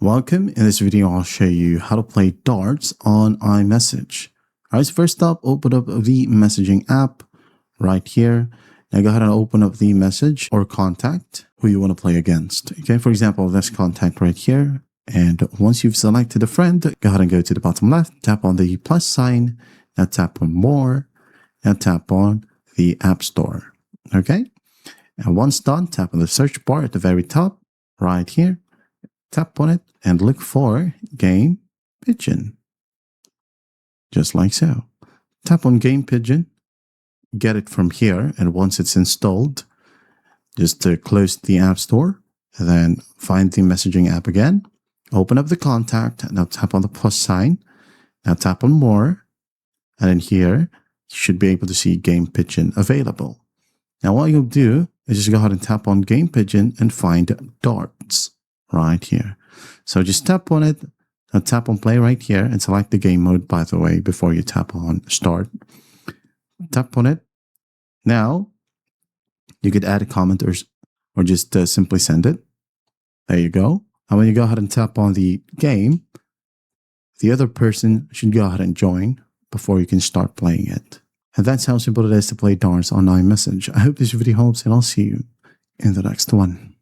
Welcome. In this video, I'll show you how to play darts on iMessage. Alright, so first up, open up the messaging app right here. Now go ahead and open up the message or contact who you want to play against. Okay, for example, this contact right here. And once you've selected a friend, go ahead and go to the bottom left, tap on the plus sign, now tap on more, now tap on the App Store. Okay, and once done, tap on the search bar at the very top right here. Tap on it and look for Game Pigeon. Just like so. Tap on Game Pigeon, get it from here, and once it's installed, just close the App Store, and then find the messaging app again. Open up the contact, now tap on the plus sign, now tap on more, and in here, you should be able to see Game Pigeon available. Now what you'll do is just go ahead and tap on Game Pigeon and find darts right here. So just tap on it, and tap on play right here, and select the game mode, by the way, before you tap on start. Tap on it. Now, you could add a comment or just simply send it. There you go. And when you go ahead and tap on the game, the other person should go ahead and join before you can start playing it. And that's how simple it is to play darts on iMessage. I hope this video helps, and I'll see you in the next one.